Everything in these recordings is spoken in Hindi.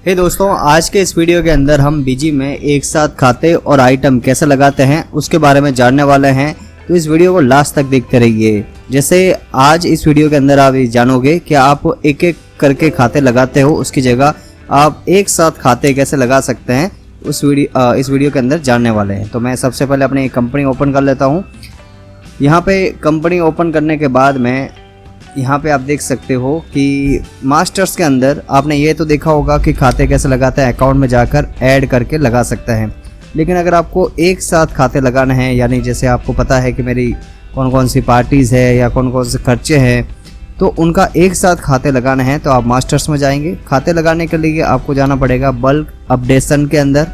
हे दोस्तों, आज के इस वीडियो के अंदर हम बीजी में एक साथ खाते और आइटम कैसे लगाते हैं उसके बारे में जानने वाले हैं। तो इस वीडियो को लास्ट तक देखते रहिए। जैसे आज इस वीडियो के अंदर आप ये जानोगे कि आप एक एक करके खाते लगाते हो, उसकी जगह आप एक साथ खाते कैसे लगा सकते हैं इस वीडियो के अंदर जानने वाले हैं। तो मैं सबसे पहले अपनी कंपनी ओपन कर लेता हूँ। यहाँ पे कंपनी ओपन करने के बाद में यहाँ पे आप देख सकते हो कि मास्टर्स के अंदर आपने ये तो देखा होगा कि खाते कैसे लगाते हैं, अकाउंट में जाकर ऐड करके लगा सकते हैं। लेकिन अगर आपको एक साथ खाते लगाने हैं, यानी जैसे आपको पता है कि मेरी कौन कौन सी पार्टीज़ है या कौन कौन से खर्चे हैं, तो उनका एक साथ खाते लगाने हैं तो आप मास्टर्स में जाएंगे। खाते लगाने के लिए आपको जाना पड़ेगा बल्क अपडेशन के अंदर।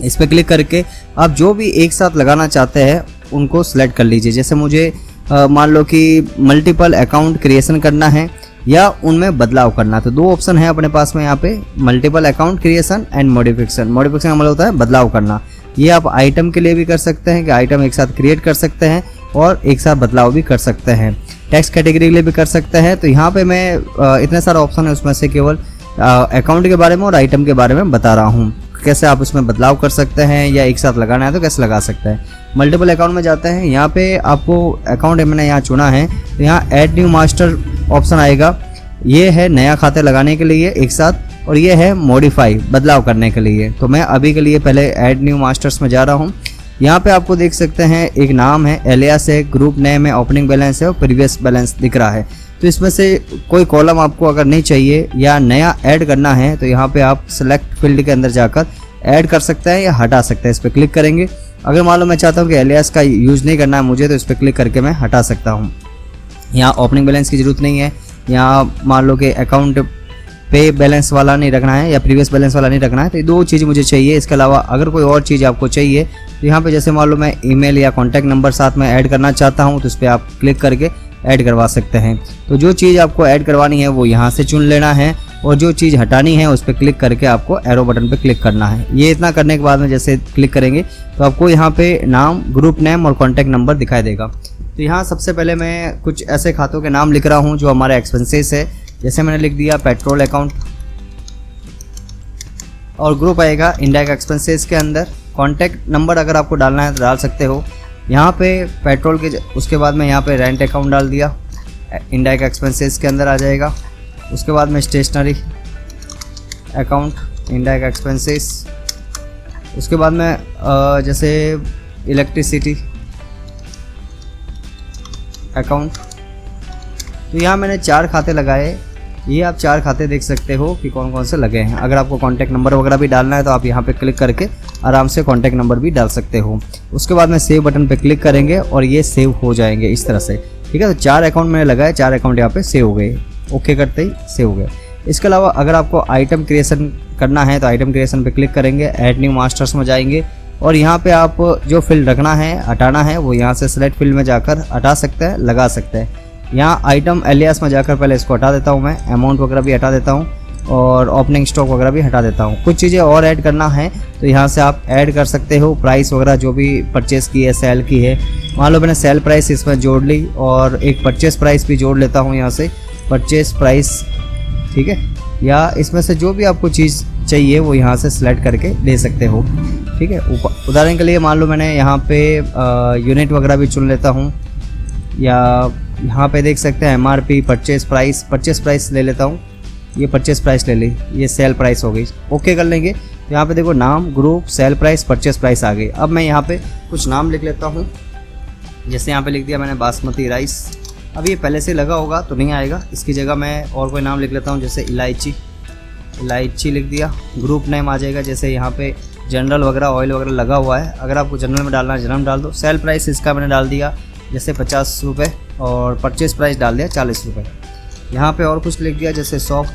इस पर क्लिक करके आप जो भी एक साथ लगाना चाहते हैं उनको सेलेक्ट कर लीजिए। जैसे मुझे मान लो कि मल्टीपल अकाउंट क्रिएशन करना है या उनमें बदलाव करना, तो दो ऑप्शन है अपने पास में यहाँ पे, multiple account creation and modification. Modification का मतलब होता है बदलाव करना। ये आप आइटम के लिए भी कर सकते हैं कि आइटम एक साथ क्रिएट कर सकते हैं और एक साथ बदलाव भी कर सकते हैं। टेक्स्ट कैटेगरी के लिए भी कर सकते हैं। तो यहाँ पे मैं इतने सारे ऑप्शन है, उसमें से केवल अकाउंट के बारे में और आइटम के बारे में बता रहा हूँ, कैसे आप उसमें बदलाव कर सकते हैं या एक साथ लगाना है तो कैसे लगा सकते हैं। मल्टीपल अकाउंट में जाते हैं, यहाँ पे आपको अकाउंट मैंने यहाँ चुना है तो यहाँ ऐड न्यू मास्टर ऑप्शन आएगा। ये है नया खाते लगाने के लिए एक साथ, और ये है मॉडिफाई बदलाव करने के लिए। तो मैं अभी के लिए पहले ऐड न्यू मास्टर्स में जा रहा हूँ। यहाँ पे आपको देख सकते हैं एक नाम है, एलियास है, ग्रुप नेम है, ओपनिंग बैलेंस है और प्रीवियस बैलेंस दिख रहा है। तो इसमें से कोई कॉलम आपको अगर नहीं चाहिए या नया ऐड करना है तो यहाँ पे आप सेलेक्ट फील्ड के अंदर जाकर ऐड कर सकते हैं या हटा सकते हैं। इस पर क्लिक करेंगे। अगर मान लो मैं चाहता हूँ कि एलियास का यूज़ नहीं करना है मुझे, तो इस पर क्लिक करके मैं हटा सकता हूँ। यहाँ ओपनिंग बैलेंस की ज़रूरत नहीं है। यहाँ मान लो कि अकाउंट पे बैलेंस वाला नहीं रखना है या प्रीवियस बैलेंस वाला नहीं रखना है। तो ये दो चीज़ मुझे चाहिए। इसके अलावा अगर कोई और चीज़ आपको चाहिए तो यहाँ पे जैसे मान लो मैं ईमेल या कॉन्टैक्ट नंबर साथ में ऐड करना चाहता हूँ, तो इस पर आप क्लिक करके ऐड करवा सकते हैं। तो जो चीज़ आपको ऐड करवानी है वो यहाँ से चुन लेना है और जो चीज़ हटानी है उस पर क्लिक करके आपको एरो बटन पे क्लिक करना है। ये इतना करने के बाद में जैसे क्लिक करेंगे तो आपको यहाँ पे नाम, ग्रुप नेम और कॉन्टैक्ट नंबर दिखाई देगा। तो यहाँ सबसे पहले मैं कुछ ऐसे खातों के नाम लिख रहा हूँ जो हमारे एक्सपेंसेस है। जैसे मैंने लिख दिया पेट्रोल अकाउंट, और ग्रुप आएगा इंडायरेक्ट एक्सपेंसेस के अंदर। कॉन्टैक्ट नंबर अगर आपको डालना है तो डाल सकते हो। यहाँ पे पेट्रोल के उसके बाद में यहाँ पे रेंट अकाउंट डाल दिया, इंडायरेक्ट एक्सपेंसेस के अंदर आ जाएगा। उसके बाद में स्टेशनरी अकाउंट, इंडायरेक्ट एक्सपेंसेस। उसके बाद में जैसे इलेक्ट्रिसिटी अकाउंट। तो यहाँ मैंने 4 खाते लगाए। ये आप 4 खाते देख सकते हो कि कौन कौन से लगे हैं। अगर आपको कॉन्टैक्ट नंबर वगैरह भी डालना है तो आप यहाँ पे क्लिक करके आराम से कॉन्टैक्ट नंबर भी डाल सकते हो। उसके बाद में सेव बटन पे क्लिक करेंगे और ये सेव हो जाएंगे इस तरह से। ठीक है, तो 4 अकाउंट मैंने लगाए, 4 अकाउंट यहाँ पे सेव हो गए। ओके करते ही सेव हो गए। इसके अलावा अगर आपको आइटम क्रिएशन करना है तो आइटम क्रिएशन पे क्लिक करेंगे, ऐड न्यू मास्टर्स में जाएंगे और यहाँ पे आप जो फील्ड रखना है, हटाना है, वो यहाँ से सेलेक्ट फील्ड में जाकर हटा सकते हैं, लगा सकते हैं। यहाँ आइटम एलियास में जाकर पहले इसको हटा देता हूँ मैं, अमाउंट वगैरह भी हटा देता हूँ और ओपनिंग स्टॉक वगैरह भी हटा देता हूँ। कुछ चीज़ें और ऐड करना है तो यहाँ से आप ऐड कर सकते हो। प्राइस वगैरह जो भी परचेस की है, सेल की है, मान लो मैंने सेल प्राइस इसमें जोड़ ली और एक परचेस प्राइस भी जोड़ लेता हूँ यहाँ से, परचेस प्राइस। ठीक है, या इसमें से जो भी आपको चीज़ चाहिए वो यहाँ से सिलेक्ट करके ले सकते हो। ठीक है, उदाहरण के लिए मान लो मैंने यहाँ पे यूनिट वगैरह भी चुन लेता हूँ, या यहाँ पे देख सकते हैं MRP, परचेस प्राइस ले लेता हूँ। ये परचेस प्राइस ले ली, ये सेल प्राइस हो गई। ओके कर लेंगे तो यहाँ पे देखो नाम, group, sale price, purchase price आ गई। अब मैं यहाँ पे कुछ नाम लिख लेता हूँ। जैसे यहाँ पे लिख दिया मैंने बासमती राइस। अब ये पहले से लगा होगा तो नहीं आएगा, इसकी जगह मैं और कोई नाम लिख लेता हूँ, जैसे इलायची लिख दिया। ग्रुप नेम आ जाएगा, जैसे यहाँ पे जनरल वगैरह, ऑयल वगैरह लगा हुआ है, अगर आपको जनरल में डालना है जनरल डाल दो। सेल प्राइस इसका मैंने डाल दिया जैसे 50 रुपये और परचेस प्राइस डाल दिया 40 रुपये। यहाँ पे और कुछ लिख दिया, जैसे शॉप,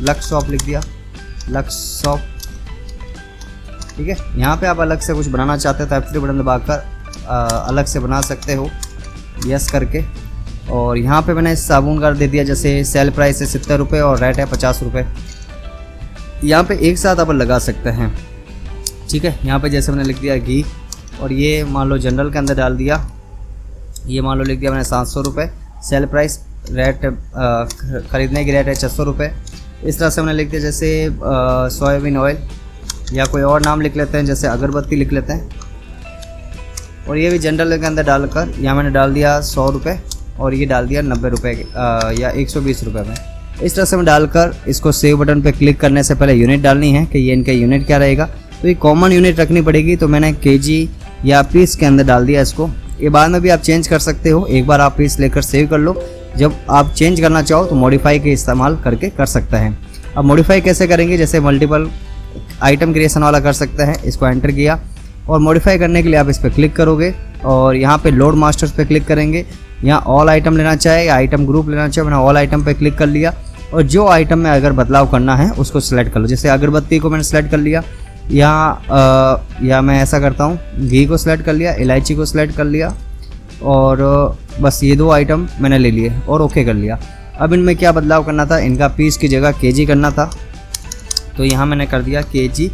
लक्स शॉप लिख दिया, लक्स शॉप। ठीक है, यहाँ पे आप अलग से कुछ बनाना चाहते हो तो F3 बटन दबाकर अलग से बना सकते हो, यस करके। और यहाँ पे मैंने साबुन का दे दिया, जैसे सेल प्राइस है 70 रुपये और रेट है 50 रुपये। यहाँ पे एक साथ आप लगा सकते हैं। ठीक है, यहाँ पे जैसे मैंने लिख दिया घी, और ये मान लो जनरल के अंदर डाल दिया, ये मान लो लिख दिया मैंने 700 रुपये। सेल प्राइस रेट खरीदने की रेट है 600 रुपये। इस तरह से हमने लिख दिया, जैसे सोयाबीन ऑयल या कोई और नाम लिख लेते हैं, जैसे अगरबत्ती लिख लेते हैं। और ये भी जनरल के अंदर डालकर यहाँ मैंने डाल दिया 100 रुपये और ये डाल दिया 90 रुपये या 120 रुपये में। इस तरह से मैं डालकर इसको सेव बटन पे क्लिक करने से पहले यूनिट डालनी है कि ये इनका यूनिट क्या रहेगा। तो ये कॉमन यूनिट रखनी पड़ेगी, तो मैंने केजी या पीस के अंदर डाल दिया इसको। ये बाद में भी आप चेंज कर सकते हो, एक बार आप पीस लेकर सेव कर लो, जब आप चेंज करना चाहो तो मॉडिफाई के इस्तेमाल करके कर सकते हैं। अब मॉडिफाई कैसे करेंगे, जैसे मल्टीपल आइटम क्रिएशन वाला कर सकते हैं। इसको एंटर किया और मॉडिफाई करने के लिए आप इस पर क्लिक करोगे और यहाँ पे लोड मास्टर्स पे क्लिक करेंगे। यहाँ ऑल आइटम लेना चाहे या आइटम ग्रुप लेना चाहे, मैंने ऑल आइटम पे क्लिक कर लिया और जो आइटम में अगर बदलाव करना है उसको सिलेक्ट कर लो। जैसे अगरबत्ती को मैंने सेलेक्ट कर लिया, या मैं ऐसा करता हूँ, घी को सिलेक्ट कर लिया, इलायची को सिलेक्ट कर लिया और बस ये 2 आइटम मैंने ले लिए और ओके कर लिया। अब इनमें क्या बदलाव करना था, इनका पीस की जगह केजी करना था, तो यहाँ मैंने कर दिया केजी,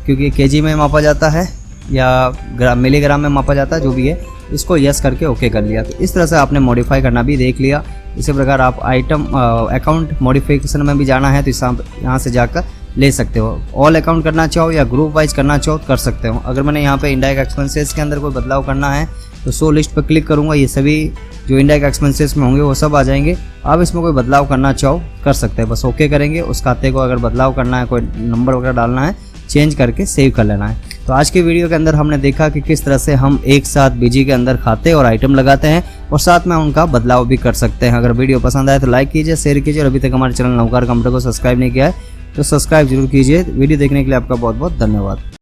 क्योंकि केजी में मापा जाता है या मिलीग्राम में मापा जाता है, जो भी है। इसको यस करके ओके कर लिया। तो इस तरह से आपने मॉडिफाई करना भी देख लिया। इसी प्रकार आप आइटम अकाउंट मॉडिफिकेशन में भी जाना है तो यहाँ से जाकर ले सकते हो। ऑल अकाउंट करना चाहो या ग्रुप वाइज करना चाहो तो कर सकते हो। अगर मैंने यहाँ पे इनडायरेक्ट एक्सपेंसेस के अंदर कोई बदलाव करना है तो शो लिस्ट पर क्लिक करूँगा, ये सभी जो इनडायरेक्ट एक्सपेंसेस में होंगे वो सब आ जाएंगे। आप इसमें कोई बदलाव करना चाहो कर सकते हैं, बस ओके करेंगे। उस खाते को अगर बदलाव करना है, कोई नंबर वगैरह डालना है, चेंज करके सेव कर लेना है। तो आज के वीडियो के अंदर हमने देखा कि किस तरह से हम एक साथ बीजी के अंदर खाते और आइटम लगाते हैं और साथ में उनका बदलाव भी कर सकते हैं। अगर वीडियो पसंद आए तो लाइक कीजिए, शेयर कीजिए और अभी तक हमारे चैनल नवकार कंप्यूटर को सब्सक्राइब नहीं किया है तो सब्सक्राइब जरूर कीजिए। वीडियो देखने के लिए आपका बहुत बहुत धन्यवाद।